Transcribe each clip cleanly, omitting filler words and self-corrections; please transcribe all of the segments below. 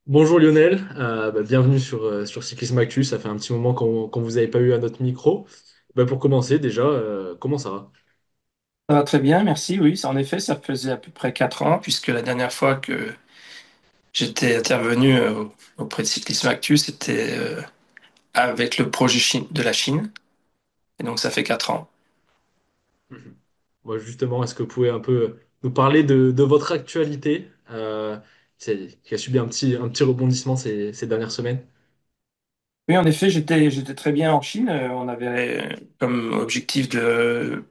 Bonjour Lionel, bienvenue sur Cyclisme Actu. Ça fait un petit moment qu'on vous avait pas eu à notre micro. Pour commencer déjà, comment ça va? Ça va très bien, merci. Oui, en effet, ça faisait à peu près 4 ans, puisque la dernière fois que j'étais intervenu auprès de Cyclisme Actu, c'était avec le projet de la Chine. Et donc, ça fait 4 ans. Mhm. Justement, est-ce que vous pouvez un peu nous parler de votre actualité qui a subi un petit rebondissement ces dernières semaines? Oui, en effet, j'étais très bien en Chine. On avait comme objectif de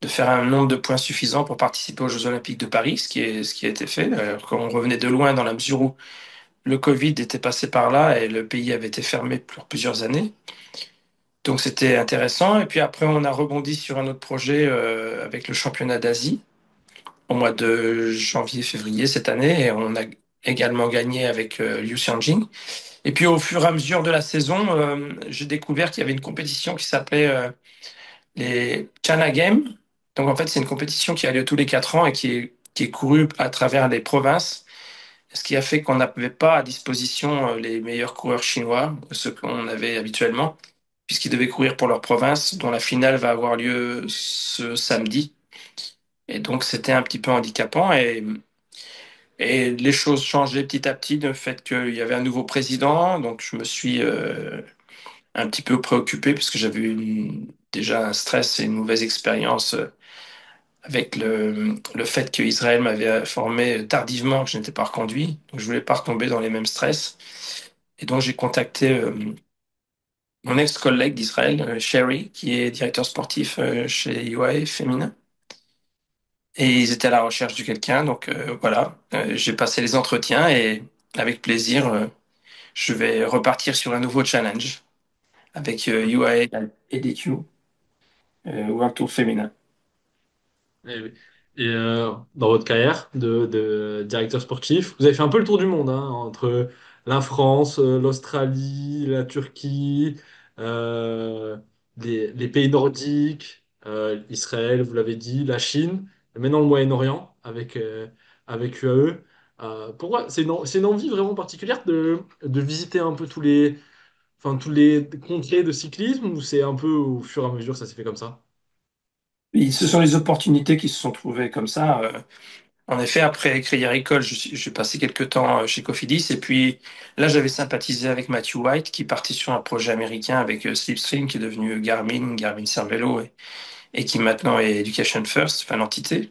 faire un nombre de points suffisant pour participer aux Jeux Olympiques de Paris, ce qui a été fait. Quand on revenait de loin dans la mesure où le Covid était passé par là et le pays avait été fermé pour plusieurs années. Donc c'était intéressant. Et puis après, on a rebondi sur un autre projet avec le championnat d'Asie au mois de janvier-février cette année. Et on a également gagné avec Liu Xianjing. Et puis au fur et à mesure de la saison, j'ai découvert qu'il y avait une compétition qui s'appelait les China Games. Donc en fait, c'est une compétition qui a lieu tous les 4 ans et qui est courue à travers les provinces. Ce qui a fait qu'on n'avait pas à disposition les meilleurs coureurs chinois, ceux qu'on avait habituellement, puisqu'ils devaient courir pour leur province, dont la finale va avoir lieu ce samedi. Et donc c'était un petit peu handicapant et les choses changeaient petit à petit du fait qu'il y avait un nouveau président. Donc je me suis un petit peu préoccupé puisque j'avais eu déjà un stress et une mauvaise expérience avec le fait qu'Israël m'avait informé tardivement que je n'étais pas reconduit. Donc je voulais pas retomber dans les mêmes stress. Et donc j'ai contacté mon ex-collègue d'Israël, Sherry, qui est directeur sportif chez UAE Féminin. Et ils étaient à la recherche de quelqu'un. Donc voilà. J'ai passé les entretiens et avec plaisir, je vais repartir sur un nouveau challenge avec UAE et DQ, World Tour féminin. Eh oui. Dans votre carrière de directeur sportif, vous avez fait un peu le tour du monde, hein, entre la France, l'Australie, la Turquie, euh, les pays nordiques, Israël, vous l'avez dit, la Chine, et maintenant le Moyen-Orient avec UAE. Pourquoi? C'est une envie vraiment particulière de visiter un peu tous les contrées de cyclisme, ou c'est un peu au fur et à mesure ça s'est fait comme ça? Et ce sont les opportunités qui se sont trouvées comme ça. En effet, après Crédit Agricole, j'ai passé quelques temps chez Cofidis. Et puis là, j'avais sympathisé avec Matthew White, qui partit sur un projet américain avec Slipstream, qui est devenu Garmin Cervelo, et qui maintenant est Education First, enfin l'entité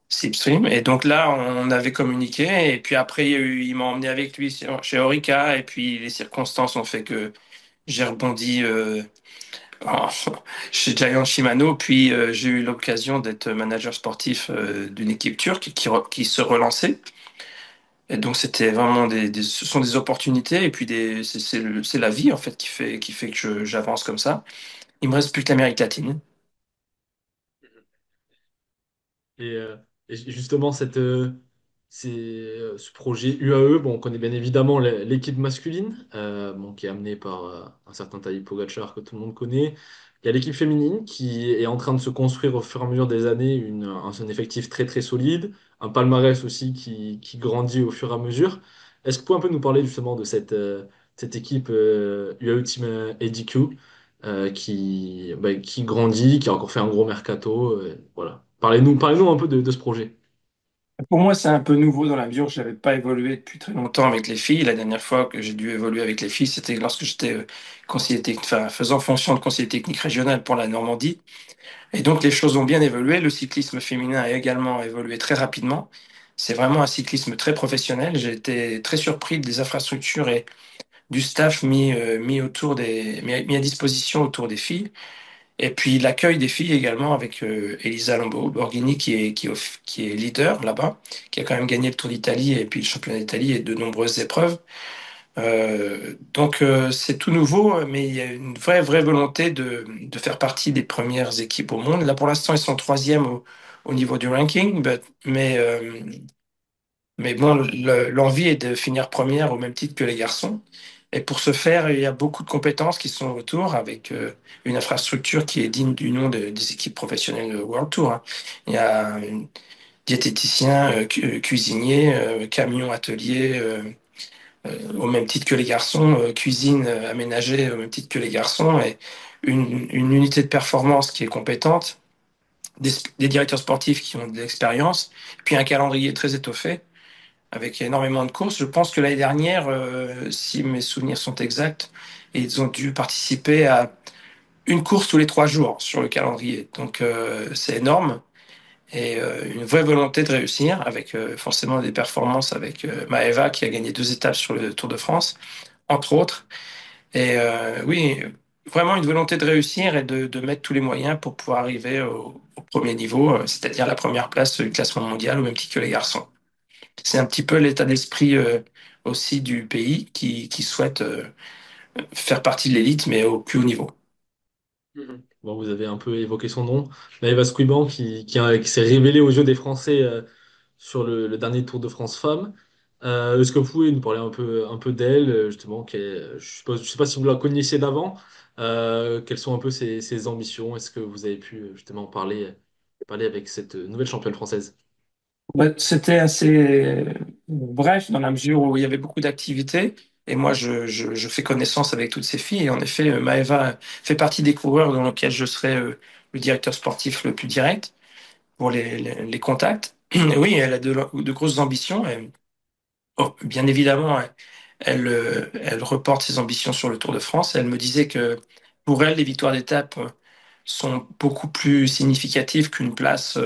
Slipstream. Et donc là, on avait communiqué. Et puis après, il m'a emmené avec lui chez Orica. Et puis les circonstances ont fait que j'ai rebondi en- chez Giant Shimano. Puis j'ai eu l'occasion d'être manager sportif d'une équipe turque qui se relançait. Et donc c'était vraiment ce sont des opportunités et puis c'est la vie en fait qui fait que j'avance comme ça. Il me reste plus que l'Amérique latine. Et, justement, ce projet UAE, bon, on connaît bien évidemment l'équipe masculine, bon, qui est amenée par un certain Tadej Pogacar que tout le monde connaît. Il y a l'équipe féminine qui est en train de se construire au fur et à mesure des années un effectif très très solide, un palmarès aussi qui grandit au fur et à mesure. Est-ce que vous pouvez un peu nous parler justement de cette équipe UAE Team ADQ qui grandit, qui a encore fait un gros mercato. Voilà. Parlez-nous un peu de ce projet. Pour moi, c'est un peu nouveau dans la mesure où je n'avais pas évolué depuis très longtemps avec les filles. La dernière fois que j'ai dû évoluer avec les filles, c'était lorsque j'étais conseiller technique, enfin, faisant fonction de conseiller technique régional pour la Normandie. Et donc, les choses ont bien évolué. Le cyclisme féminin a également évolué très rapidement. C'est vraiment un cyclisme très professionnel. J'ai été très surpris des infrastructures et du staff mis à disposition autour des filles. Et puis l'accueil des filles également avec Elisa Lamborghini qui est leader là-bas, qui a quand même gagné le Tour d'Italie et puis le championnat d'Italie et de nombreuses épreuves. Donc c'est tout nouveau, mais il y a une vraie volonté de faire partie des premières équipes au monde. Là pour l'instant ils sont troisième au niveau du ranking, mais bon, l'envie est de finir première au même titre que les garçons. Et pour ce faire, il y a beaucoup de compétences qui sont autour avec une infrastructure qui est digne du nom des équipes professionnelles de World Tour, hein. Il y a diététicien, cuisinier, camion atelier, au même titre que les garçons, cuisine aménagée au même titre que les garçons, et une unité de performance qui est compétente, des directeurs sportifs qui ont de l'expérience, puis un calendrier très étoffé avec énormément de courses. Je pense que l'année dernière, si mes souvenirs sont exacts, ils ont dû participer à une course tous les 3 jours sur le calendrier. Donc c'est énorme et une vraie volonté de réussir avec forcément des performances avec Maeva qui a gagné 2 étapes sur le Tour de France, entre autres. Et oui, vraiment une volonté de réussir et de mettre tous les moyens pour pouvoir arriver au premier niveau, c'est-à-dire la première place du classement mondial au même titre que les garçons. C'est un petit peu l'état d'esprit aussi du pays qui souhaite faire partie de l'élite, mais au plus haut niveau. Mhm. Bon, vous avez un peu évoqué son nom, Maëva Squiban, qui s'est révélée aux yeux des Français sur le dernier Tour de France Femmes. Est-ce que vous pouvez nous parler un peu d'elle, justement, je sais pas si vous la connaissiez d'avant, quelles sont un peu ses ambitions? Est-ce que vous avez pu justement parler avec cette nouvelle championne française? Ouais, c'était assez bref dans la mesure où il y avait beaucoup d'activités. Et moi, je fais connaissance avec toutes ces filles. Et en effet, Maëva fait partie des coureurs dans lesquels je serai le directeur sportif le plus direct pour les contacts. Et oui, elle a de grosses ambitions. Et, oh, bien évidemment, elle reporte ses ambitions sur le Tour de France. Elle me disait que pour elle, les victoires d'étape sont beaucoup plus significatives qu'une place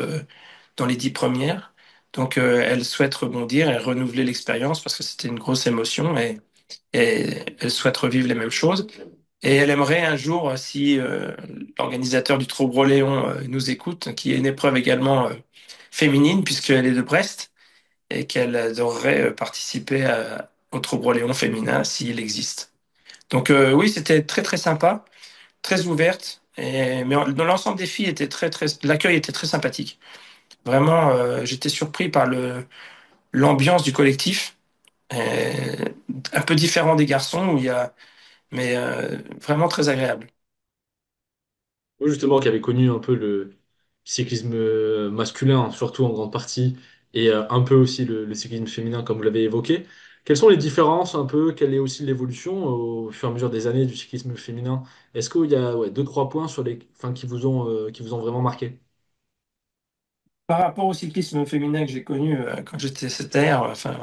dans les 10 premières. Donc, elle souhaite rebondir et renouveler l'expérience parce que c'était une grosse émotion et elle souhaite revivre les mêmes choses. Et elle aimerait un jour, si l'organisateur du Trobroléon nous écoute, qui est une épreuve également féminine puisqu'elle est de Brest et qu'elle adorerait participer au Trobroléon féminin s'il existe. Donc oui, c'était très très sympa, très ouverte. Mais dans l'ensemble des filles était l'accueil était très sympathique. Vraiment, j'étais surpris par l'ambiance du collectif, euh, un peu différent des garçons où il y a, mais vraiment très agréable. Moi, justement, qui avait connu un peu le cyclisme masculin, surtout en grande partie, et un peu aussi le cyclisme féminin, comme vous l'avez évoqué. Quelles sont les différences un peu? Quelle est aussi l'évolution au fur et à mesure des années du cyclisme féminin? Est-ce qu'il y a ouais, deux, trois points enfin, qui vous ont vraiment marqué? Par rapport au cyclisme féminin que j'ai connu quand j'étais CTR, enfin,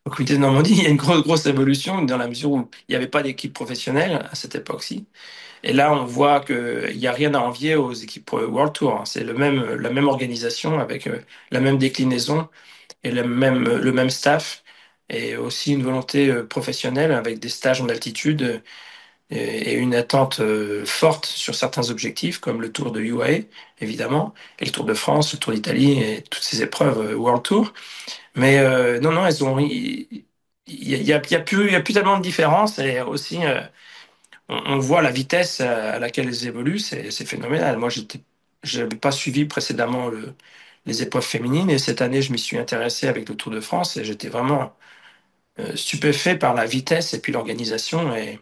au comité de Normandie, il y a une grosse évolution dans la mesure où il n'y avait pas d'équipe professionnelle à cette époque-ci. Et là, on voit qu'il n'y a rien à envier aux équipes World Tour, hein. C'est la même organisation avec la même déclinaison et le même staff et aussi une volonté professionnelle avec des stages en altitude et une attente forte sur certains objectifs comme le Tour de UAE, évidemment, et le Tour de France, le Tour d'Italie et toutes ces épreuves World Tour. Mais non, non, il y a plus tellement de différence et aussi on voit la vitesse à laquelle elles évoluent, c'est phénoménal. Moi, je n'avais pas suivi précédemment les épreuves féminines et cette année, je m'y suis intéressé avec le Tour de France et j'étais vraiment stupéfait par la vitesse et puis l'organisation et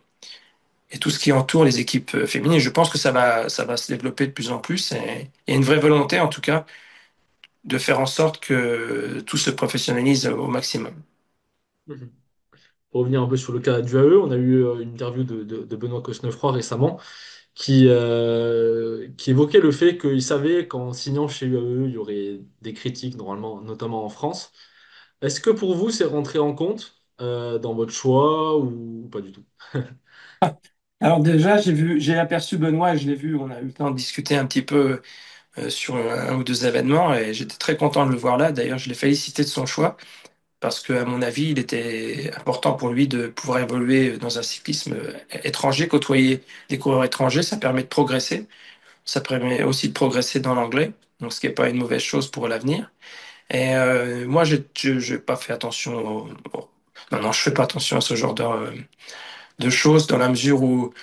tout ce qui entoure les équipes féminines. Je pense que ça va se développer de plus en plus et il y a une vraie volonté, en tout cas, de faire en sorte que tout se professionnalise au maximum. Mhm. Pour revenir un peu sur le cas du AE, on a eu une interview de Benoît Cosnefroy récemment qui évoquait le fait qu'il savait qu'en signant chez UAE, il y aurait des critiques, normalement, notamment en France. Est-ce que pour vous, c'est rentré en compte dans votre choix ou pas du tout? Alors déjà, j'ai aperçu Benoît et je l'ai vu, on a eu le temps de discuter un petit peu sur un ou deux événements et j'étais très content de le voir là. D'ailleurs, je l'ai félicité de son choix parce que, à mon avis, il était important pour lui de pouvoir évoluer dans un cyclisme étranger, côtoyer des coureurs étrangers. Ça permet de progresser. Ça permet aussi de progresser dans l'anglais, donc ce qui n'est pas une mauvaise chose pour l'avenir. Et moi, j'ai pas fait attention non, non, je fais pas attention à ce genre de choses dans la mesure où vous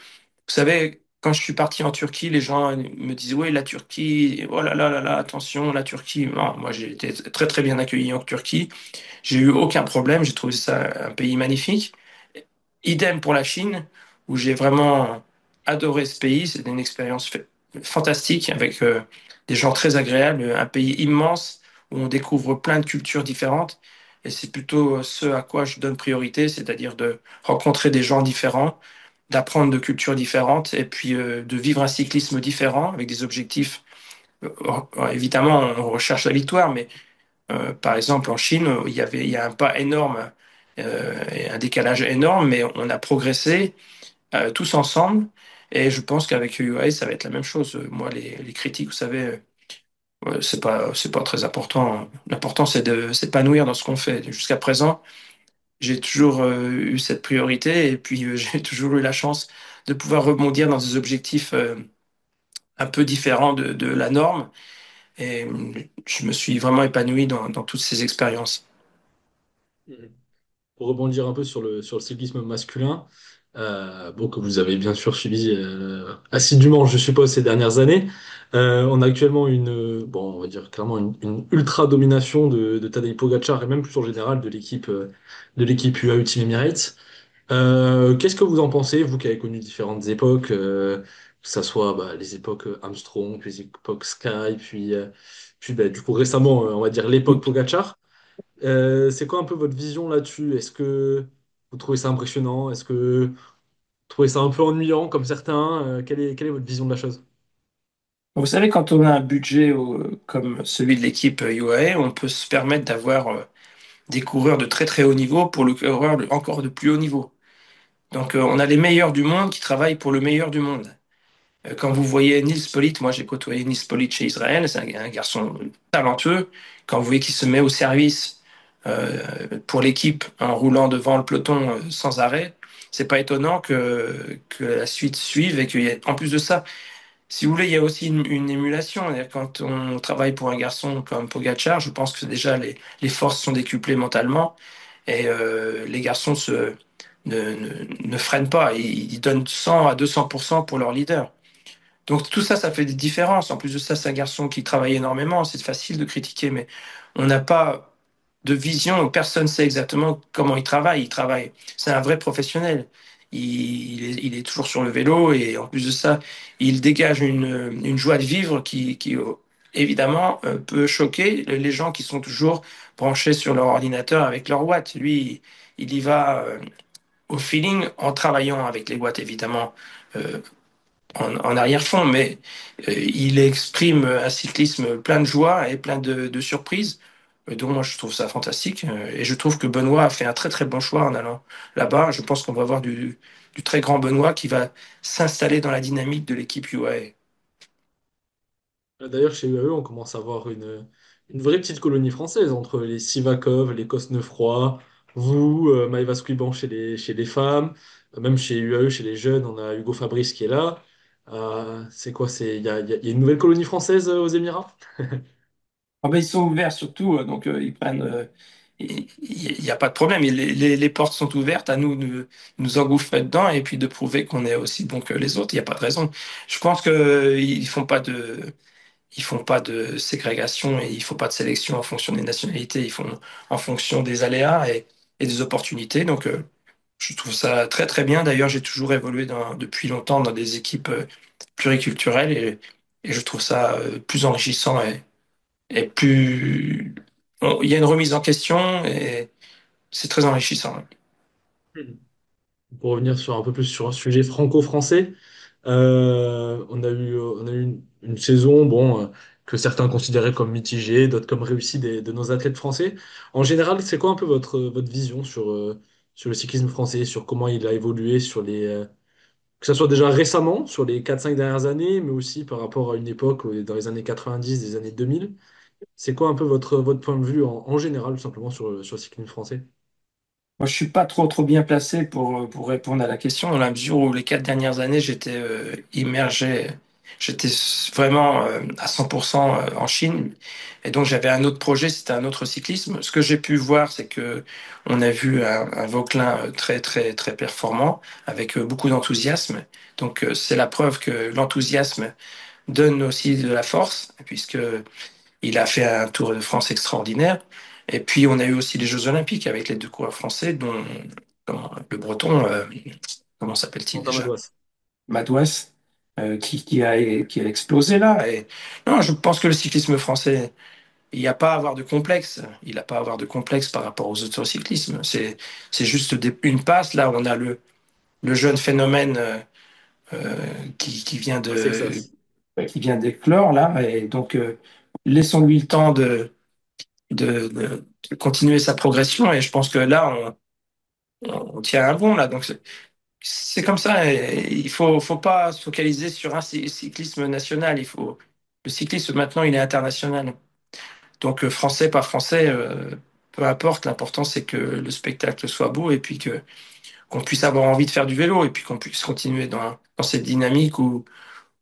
savez, quand je suis parti en Turquie, les gens me disaient, oui, la Turquie, oh là là là là, attention, la Turquie. Non, moi, j'ai été très très bien accueilli en Turquie. J'ai eu aucun problème. J'ai trouvé ça un pays magnifique. Idem pour la Chine, où j'ai vraiment adoré ce pays. C'était une expérience fantastique avec des gens très agréables, un pays immense où on découvre plein de cultures différentes. Et c'est plutôt ce à quoi je donne priorité, c'est-à-dire de rencontrer des gens différents, d'apprendre de cultures différentes et puis de vivre un cyclisme différent avec des objectifs. Évidemment, on recherche la victoire, mais par exemple, en Chine, il y a un pas énorme, et un décalage énorme, mais on a progressé tous ensemble. Et je pense qu'avec UI, ça va être la même chose. Moi, les critiques, vous savez, c'est pas très important. L'important, c'est de s'épanouir dans ce qu'on fait. Jusqu'à présent, j'ai toujours eu cette priorité et puis j'ai toujours eu la chance de pouvoir rebondir dans des objectifs un peu différents de la norme. Et je me suis vraiment épanoui dans toutes ces expériences. Mhm. Pour rebondir un peu sur le cyclisme masculin, bon, que vous avez bien sûr suivi assidûment, je suppose, ces dernières années, on a actuellement bon, on va dire clairement une ultra domination de Tadej Pogacar et même plus en général de l'équipe UAE Team Emirates. Qu'est-ce que vous en pensez, vous qui avez connu différentes époques, que ça soit bah, les époques Armstrong, puis les époques Sky, puis bah, du coup récemment, on va dire l'époque Pogacar. C'est quoi un peu votre vision là-dessus? Est-ce que vous trouvez ça impressionnant? Est-ce que vous trouvez ça un peu ennuyant comme certains? Quelle est votre vision de la chose? Vous savez, quand on a un budget comme celui de l'équipe UAE, on peut se permettre d'avoir des coureurs de très très haut niveau pour le coureur encore de plus haut niveau. Donc on a les meilleurs du monde qui travaillent pour le meilleur du monde. Quand vous voyez Nils Politt, moi j'ai côtoyé Nils Politt chez Israël, c'est un garçon talentueux. Quand vous voyez qu'il se met au service pour l'équipe en roulant devant le peloton sans arrêt, c'est pas étonnant que la suite suive et qu'il y ait, en plus de ça, si vous voulez, il y a aussi une émulation. C'est-à-dire, quand on travaille pour un garçon comme Pogacar, je pense que déjà les forces sont décuplées mentalement et les garçons ne freinent pas. Ils donnent 100 à 200% pour leur leader. Donc tout ça, ça fait des différences. En plus de ça, c'est un garçon qui travaille énormément. C'est facile de critiquer, mais on n'a pas de vision. Personne ne sait exactement comment il travaille. Il travaille. C'est un vrai professionnel. Il est toujours sur le vélo et en plus de ça, il dégage une joie de vivre qui évidemment, peut choquer les gens qui sont toujours branchés sur leur ordinateur avec leur watts. Lui, il y va au feeling en travaillant avec les watts, évidemment. euh, en arrière-fond, mais il exprime un cyclisme plein de joie et plein de surprises. Donc moi, je trouve ça fantastique. Et je trouve que Benoît a fait un très très bon choix en allant là-bas. Je pense qu'on va voir du très grand Benoît qui va s'installer dans la dynamique de l'équipe UAE. D'ailleurs, chez UAE, on commence à avoir une vraie petite colonie française entre les Sivakov, les Cosnefroy, vous, Maëva Squiban chez les femmes, même chez UAE, chez les jeunes, on a Hugo Fabrice qui est là. C'est quoi? Il y a une nouvelle colonie française aux Émirats? Ah ben, ils sont ouverts surtout, donc ils prennent. Il n'y a pas de problème. Les portes sont ouvertes à nous de nous engouffrer dedans et puis de prouver qu'on est aussi bon que les autres. Il n'y a pas de raison. Je pense qu'ils font pas ils font pas de ségrégation et ils font pas de sélection en fonction des nationalités. Ils font en fonction des aléas et des opportunités. Donc, je trouve ça très très bien. D'ailleurs, j'ai toujours évolué depuis longtemps dans des équipes pluriculturelles et je trouve ça plus enrichissant et plus. Il y a une remise en question et c'est très enrichissant. Pour revenir sur un peu plus sur un sujet franco-français, on a eu une saison bon, que certains considéraient comme mitigée, d'autres comme réussie de nos athlètes français. En général, c'est quoi un peu votre vision sur le cyclisme français, sur comment il a évolué, que ce soit déjà récemment, sur les 4 5 dernières années, mais aussi par rapport à une époque dans les années 90, des années 2000. C'est quoi un peu votre point de vue en général, tout simplement, sur le cyclisme français? Moi, je suis pas trop bien placé pour répondre à la question, dans la mesure où les 4 dernières années, j'étais immergé, j'étais vraiment à 100% en Chine, et donc j'avais un autre projet, c'était un autre cyclisme. Ce que j'ai pu voir, c'est que on a vu un Vauquelin très très très performant, avec beaucoup d'enthousiasme. Donc c'est la preuve que l'enthousiasme donne aussi de la force, puisque il a fait un Tour de France extraordinaire. Et puis, on a eu aussi les Jeux Olympiques avec les deux coureurs français, dont le Breton, comment s'appelle-t-il Quentin déjà? Madouas. Madouas, qui a explosé là. Et non, je pense que le cyclisme français il n'y a pas à avoir de complexe. Il n'a pas à avoir de complexe par rapport aux autres cyclismes. C'est juste une passe. Là, on a le jeune phénomène euh, qui vient Ouais, qui vient d'éclore là. Et donc, laissons-lui le temps de continuer sa progression. Et je pense que là, on tient un bon là. Donc, c'est comme ça. Et faut pas se focaliser sur un cyclisme national. Le cyclisme maintenant, il est international. Donc, français, pas français, peu importe. L'important, c'est que le spectacle soit beau et puis que qu'on puisse avoir envie de faire du vélo et puis qu'on puisse continuer dans cette dynamique où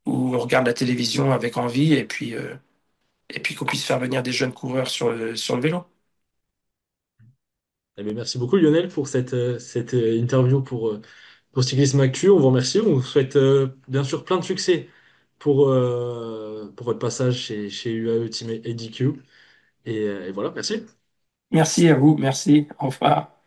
on regarde la télévision avec envie et puis qu'on puisse faire venir des jeunes coureurs sur le vélo. Eh bien, merci beaucoup Lionel pour cette interview pour Cyclisme Actu. On vous remercie. On vous souhaite bien sûr plein de succès pour votre passage chez UAE Team EDQ. Et voilà, merci. Merci à vous. Merci. Au revoir.